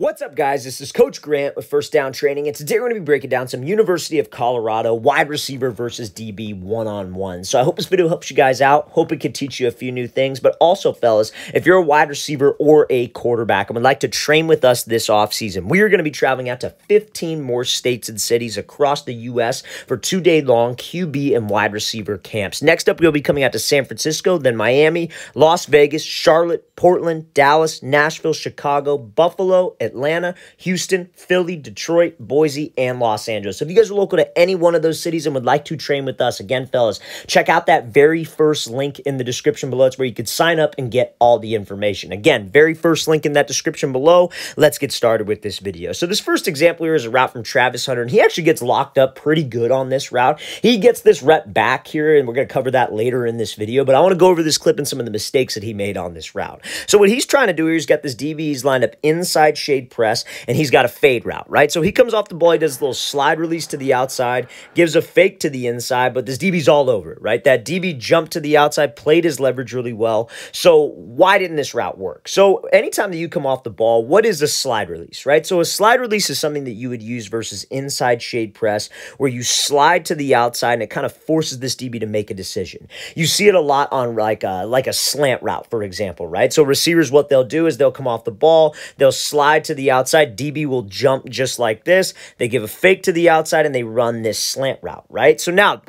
What's up, guys? This is Coach Grant with First Down Training, and today we're going to be breaking down some University of Colorado wide receiver versus DB one-on-one. So I hope this video helps you guys out. Hope it could teach you a few new things, but also, fellas, if you're a wide receiver or a quarterback and would like to train with us this offseason, we are going to be traveling out to 15 more states and cities across the U.S. for 2-day-long QB and wide receiver camps. Next up, we'll be coming out to San Francisco, then Miami, Las Vegas, Charlotte, Portland, Dallas, Nashville, Chicago, Buffalo, Atlanta, Houston, Philly, Detroit, Boise, and Los Angeles. So if you guys are local to any one of those cities and would like to train with us, again, fellas, check out that very first link in the description below. It's where you could sign up and get all the information. Again, very first link in that description below. Let's get started with this video. So this first example here is a route from Travis Hunter, and he actually gets locked up pretty good on this route. He gets this rep back here, and we're going to cover that later in this video, but I want to go over this clip and some of the mistakes that he made on this route. So what he's trying to do here is get this DB. He's lined up inside shade press, and he's got a fade route, right? So he comes off the ball, he does a little slide release to the outside, gives a fake to the inside, but this DB's all over it, right? That DB jumped to the outside, played his leverage really well. So why didn't this route work? So anytime that you come off the ball, what is a slide release, right? So a slide release is something that you would use versus inside shade press, where you slide to the outside and it kind of forces this DB to make a decision. You see it a lot on like a slant route, for example, right? So receivers, what they'll do is they'll come off the ball, they'll slide to the outside, DB will jump just like this, they give a fake to the outside, and they run this slant route, right? So now,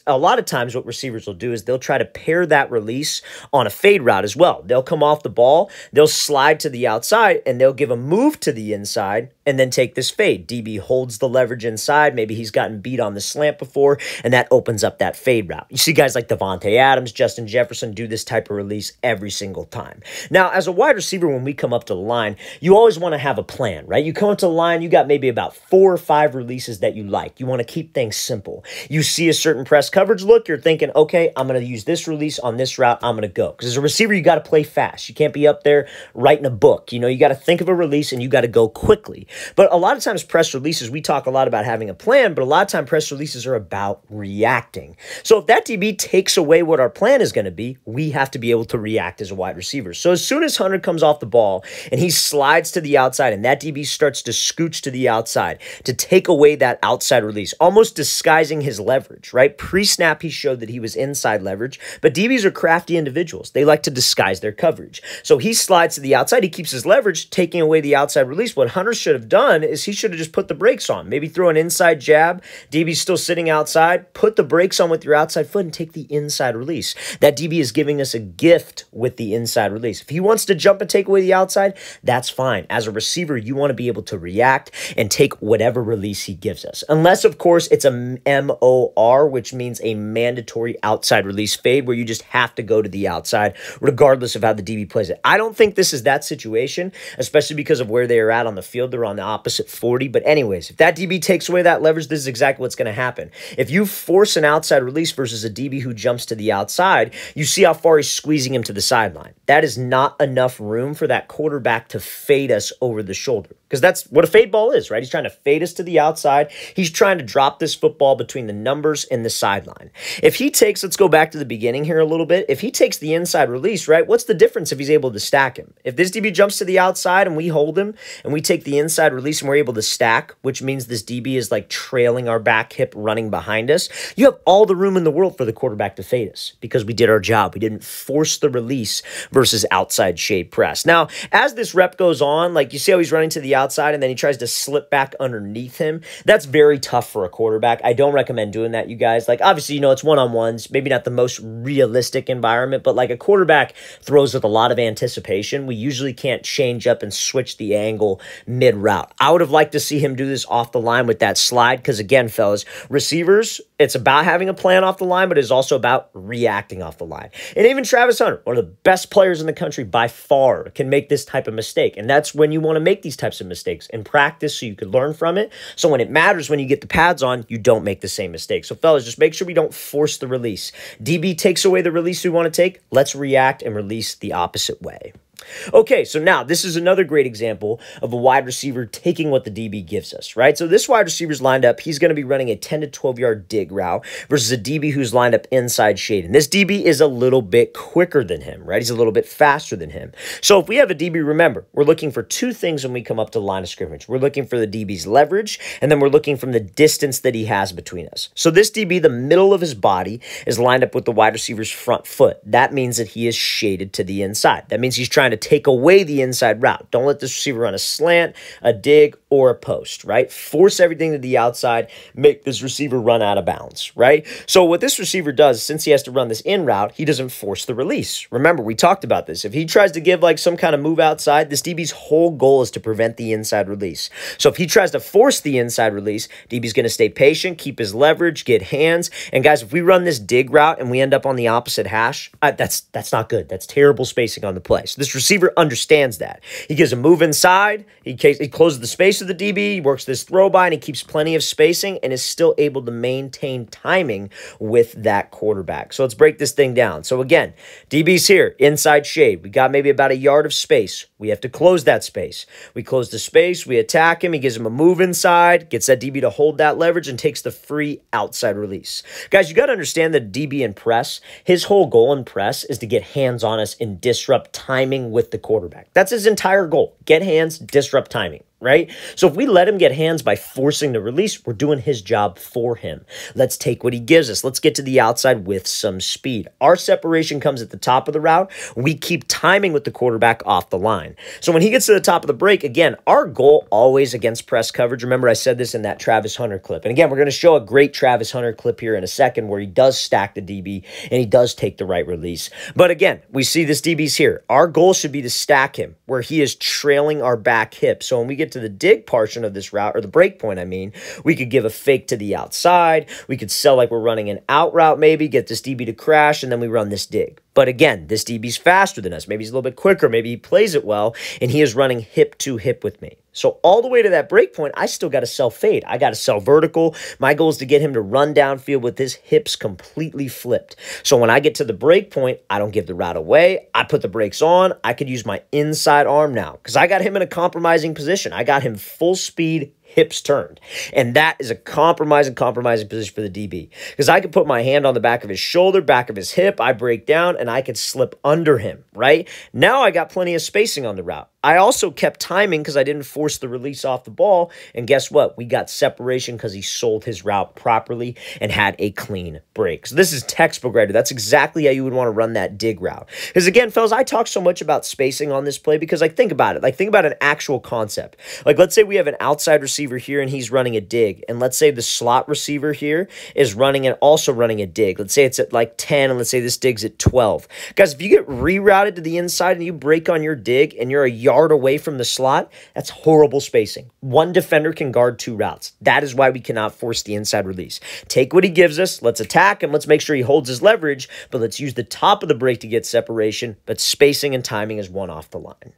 a lot of times what receivers will do is they'll try to pair that release on a fade route as well. They'll come off the ball, they'll slide to the outside, and they'll give a move to the inside, and then take this fade. DB holds the leverage inside, maybe he's gotten beat on the slant before, and that opens up that fade route. You see guys like Davante Adams, Justin Jefferson do this type of release every single time. Now, as a wide receiver, when we come up to the line, you always want to have a plan, right? You come up to the line, you got maybe about 4 or 5 releases that you like. You want to keep things simple. You see a certain press coverage look, you're thinking, okay, I'm going to use this release on this route, I'm going to go. Because as a receiver, you got to play fast. You can't be up there writing a book. You know, you got to think of a release and you got to go quickly. But a lot of times press releases, we talk a lot about having a plan, but a lot of time press releases are about reacting. So if that DB takes away what our plan is going to be, we have to be able to react as a wide receiver. So as soon as Hunter comes off the ball and he slides to the outside and that DB starts to scooch to the outside to take away that outside release, almost disguising his leverage, right? Pre-snap, he showed that he was inside leverage, but DBs are crafty individuals. They like to disguise their coverage. So he slides to the outside, he keeps his leverage, taking away the outside release. What Hunter should have done is he should have just put the brakes on. Maybe throw an inside jab. DB's still sitting outside. Put the brakes on with your outside foot and take the inside release. That DB is giving us a gift with the inside release. If he wants to jump and take away the outside, that's fine. As a receiver, you want to be able to react and take whatever release he gives us. Unless, of course, it's a MOR, which means a mandatory outside release fade, where you just have to go to the outside regardless of how the DB plays it. I don't think this is that situation, especially because of where they are at on the field. They're on the opposite 40. But anyways, if that DB takes away that leverage, this is exactly what's going to happen. If you force an outside release versus a DB who jumps to the outside, you see how far he's squeezing him to the sideline. That is not enough room for that quarterback to fade us over the shoulder, because that's what a fade ball is, right? He's trying to fade us to the outside. He's trying to drop this football between the numbers and the sideline. If he takes, let's go back to the beginning here a little bit. If he takes the inside release, right, what's the difference if he's able to stack him? If this DB jumps to the outside and we hold him and we take the inside release and we're able to stack, which means this DB is like trailing our back hip running behind us, you have all the room in the world for the quarterback to fade us because we did our job. We didn't force the release versus outside shade press. Now, as this rep goes on, like you see how he's running to the outside and then he tries to slip back underneath him. That's very tough for a quarterback. I don't recommend doing that, you guys. Like, obviously, you know, it's one-on-ones, maybe not the most realistic environment, but like a quarterback throws with a lot of anticipation. We usually can't change up and switch the angle mid-route. I would have liked to see him do this off the line with that slide because, again, fellas, receivers, it's about having a plan off the line, but it's also about reacting off the line. And even Travis Hunter, one of the best players in the country by far, can make this type of mistake. And that's when you want to make these types of mistakes in practice so you could learn from it. So when it matters, when you get the pads on, you don't make the same mistake. So fellas, just make sure we don't force the release. DB takes away the release we want to take. Let's react and release the opposite way. Okay, so now this is another great example of a wide receiver taking what the DB gives us, right? So this wide receiver's lined up. He's going to be running a 10 to 12 yard dig route versus a DB who's lined up inside shade. And this DB is a little bit quicker than him, right? He's a little bit faster than him. So if we have a DB, remember, we're looking for two things when we come up to the line of scrimmage. We're looking for the DB's leverage, and then we're looking from the distance that he has between us. So this DB, the middle of his body is lined up with the wide receiver's front foot. That means that he is shaded to the inside. That means he's trying to take away the inside route. Don't let this receiver run a slant, a dig, or a post, right? Force everything to the outside, make this receiver run out of bounds, right? So what this receiver does, since he has to run this in route, he doesn't force the release. Remember, we talked about this. If he tries to give like some kind of move outside, this DB's whole goal is to prevent the inside release. So if he tries to force the inside release, DB's going to stay patient, keep his leverage, get hands. And guys, if we run this dig route and we end up on the opposite hash, that's not good. That's terrible spacing on the play. So this receiver understands that. He gives a move inside, he closes the space of the DB, he works this throw by, and he keeps plenty of spacing and is still able to maintain timing with that quarterback. So let's break this thing down. So again, DB's here, inside shade. We got maybe about a yard of space. We have to close that space. We close the space, we attack him, he gives him a move inside, gets that DB to hold that leverage, and takes the free outside release. Guys, you got to understand that DB in press, his whole goal in press is to get hands on us and disrupt timing with the quarterback. That's his entire goal. Get hands, disrupt timing, right? So if we let him get hands by forcing the release, we're doing his job for him. Let's take what he gives us. Let's get to the outside with some speed. Our separation comes at the top of the route. We keep timing with the quarterback off the line. So when he gets to the top of the break, again, our goal always against press coverage, remember I said this in that Travis Hunter clip. And again, we're going to show a great Travis Hunter clip here in a second where he does stack the DB and he does take the right release. But again, we see this DB's here. Our goal should be to stack him where he is trailing our back hip. So when we get to the dig portion of this route, or the break point, I mean, we could give a fake to the outside. We could sell like we're running an out route maybe, get this DB to crash, and then we run this dig. But again, this DB's faster than us. Maybe he's a little bit quicker. Maybe he plays it well, and he is running hip to hip with me. So all the way to that break point, I still got to sell fade. I got to sell vertical. My goal is to get him to run downfield with his hips completely flipped. So when I get to the break point, I don't give the route away. I put the brakes on. I could use my inside arm now because I got him in a compromising position. I got him full speed, hips turned. And that is a compromising position for the DB. Because I could put my hand on the back of his shoulder, back of his hip, I break down, and I could slip under him, right? Now I got plenty of spacing on the route. I also kept timing because I didn't force the release off the ball. And guess what? We got separation because he sold his route properly and had a clean break. So this is textbook right here. That's exactly how you would want to run that dig route. Because again, fellas, I talk so much about spacing on this play because like think about it. Like think about an actual concept. Like let's say we have an outside receiver here and he's running a dig. And let's say the slot receiver here is running and also running a dig. Let's say it's at like 10 and let's say this dig's at 12. Guys, if you get rerouted to the inside and you break on your dig and you're a yard away from the slot, that's horrible spacing. One defender can guard two routes. That is why we cannot force the inside release. Take what he gives us. Let's attack him. Let's make sure he holds his leverage, but let's use the top of the break to get separation, but spacing and timing is one off the line.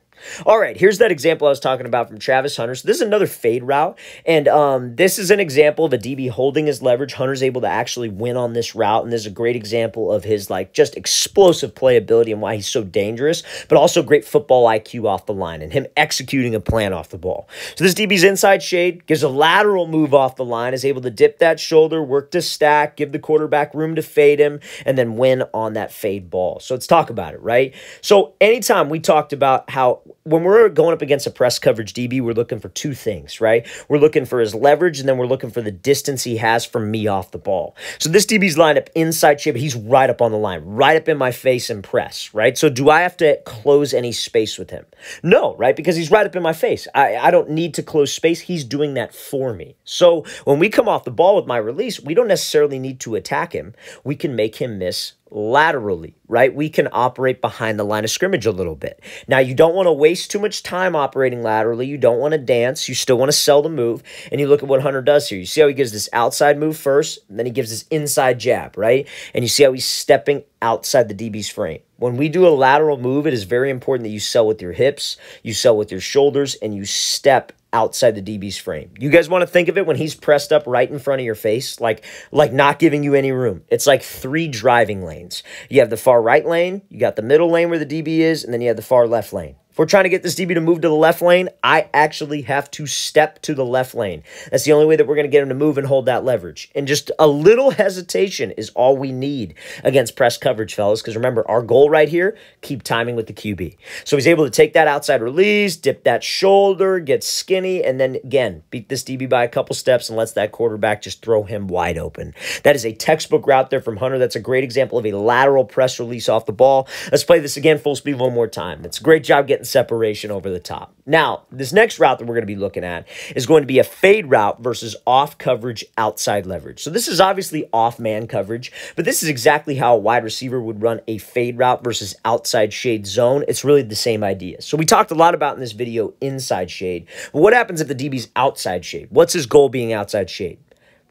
All right, here's that example I was talking about from Travis Hunter. So this is another fade route, and this is an example of a DB holding his leverage. Hunter's able to actually win on this route, and this is a great example of his like just explosive playability and why he's so dangerous, but also great football IQ off the line and him executing a plan off the ball. So this DB's inside shade, gives a lateral move off the line, is able to dip that shoulder, work to stack, give the quarterback room to fade him, and then win on that fade ball. So let's talk about it, right? So anytime we talked about how when we're going up against a press coverage DB, we're looking for two things, right? We're looking for his leverage, and then we're looking for the distance he has from me off the ball. So this DB's lined up inside shape. He's right up on the line, right up in my face and press, right? So do I have to close any space with him? No, right? Because he's right up in my face. I don't need to close space. He's doing that for me. So when we come off the ball with my release, we don't necessarily need to attack him. We can make him miss laterally, right? We can operate behind the line of scrimmage a little bit. Now, you don't want to waste too much time operating laterally. You don't want to dance. You still want to sell the move. And you look at what Hunter does here. You see how he gives this outside move first, and then he gives this inside jab, right? And you see how he's stepping outside the DB's frame. When we do a lateral move, it is very important that you sell with your hips, you sell with your shoulders, and you step outside the DB's frame. You guys want to think of it when he's pressed up right in front of your face, like not giving you any room. It's like 3 driving lanes. You have the far right lane, you got the middle lane where the DB is, and then you have the far left lane. If we're trying to get this DB to move to the left lane, I actually have to step to the left lane. That's the only way that we're going to get him to move and hold that leverage. And just a little hesitation is all we need against press coverage, fellas, because remember, our goal right here, keep timing with the QB. So he's able to take that outside release, dip that shoulder, get skinny, and then, again, beat this DB by a couple steps and lets that quarterback just throw him wide open. That is a textbook route there from Hunter. That's a great example of a lateral press release off the ball. Let's play this again full speed one more time. It's a great job getting separation over the top. Now, this next route that we're going to be looking at is going to be a fade route versus off coverage outside leverage. So this is obviously off man coverage, but this is exactly how a wide receiver would run a fade route versus outside shade zone. It's really the same idea. So we talked a lot about in this video inside shade, but what happens if the DB's outside shade? What's his goal being outside shade?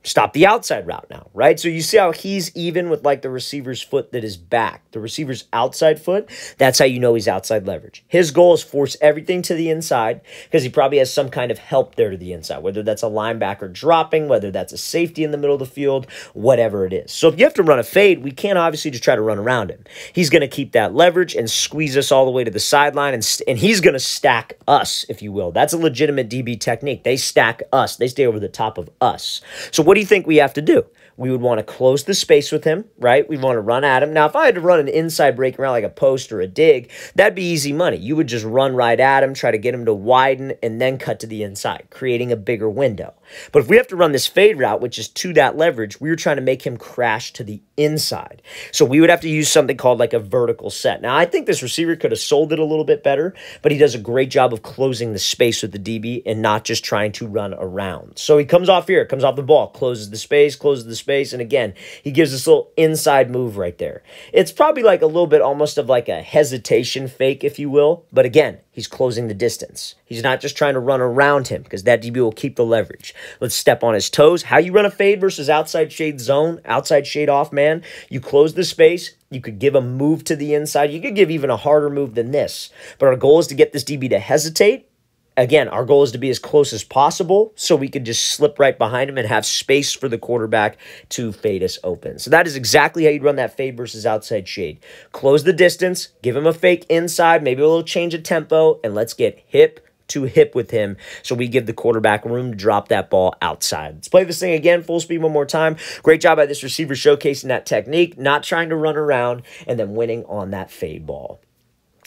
Stop the outside route now, right? So you see how he's even with like the receiver's foot that is back. The receiver's outside foot, that's how you know he's outside leverage. His goal is force everything to the inside because he probably has some kind of help there to the inside, whether that's a linebacker dropping, whether that's a safety in the middle of the field, whatever it is. So if you have to run a fade, we can't obviously just try to run around him. He's going to keep that leverage and squeeze us all the way to the sideline, and he's going to stack us, if you will. That's a legitimate DB technique. They stack us. They stay over the top of us. So what do you think we have to do? We would want to close the space with him, right? We want to run at him. Now, if I had to run an inside break around like a post or a dig, that'd be easy money. You would just run right at him, try to get him to widen, and then cut to the inside, creating a bigger window. But if we have to run this fade route, which is to that leverage, we were trying to make him crash to the inside. So we would have to use something called like a vertical set. Now, I think this receiver could have sold it a little bit better, but he does a great job of closing the space with the DB and not just trying to run around. So he comes off here, comes off the ball, closes the space, and again, he gives this little inside move right there. It's probably like a little bit almost of like a hesitation fake, if you will, but again, he's closing the distance. He's not just trying to run around him because that DB will keep the leverage. Let's step on his toes. How you run a fade versus outside shade zone, outside shade off man, you close the space. You could give a move to the inside. You could give even a harder move than this. But our goal is to get this DB to hesitate. Again, our goal is to be as close as possible so we could just slip right behind him and have space for the quarterback to fade us open. So that is exactly how you'd run that fade versus outside shade. Close the distance, give him a fake inside, maybe a little change of tempo, and let's get hip to hip with him so we give the quarterback room to drop that ball outside. Let's play this thing again, full speed one more time. Great job by this receiver showcasing that technique, not trying to run around, and then winning on that fade ball.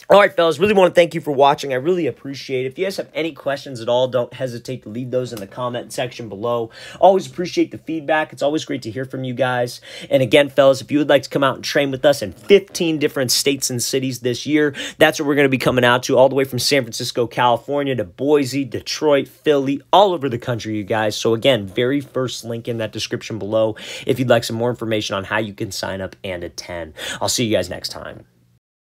All right, fellas, really want to thank you for watching. I really appreciate it. If you guys have any questions at all, don't hesitate to leave those in the comment section below. Always appreciate the feedback. It's always great to hear from you guys. And again, fellas, if you would like to come out and train with us in 15 different states and cities this year, that's where we're going to be coming out to, all the way from San Francisco, California to Boise, Detroit, Philly, all over the country, you guys. So again, very first link in that description below if you'd like some more information on how you can sign up and attend. I'll see you guys next time.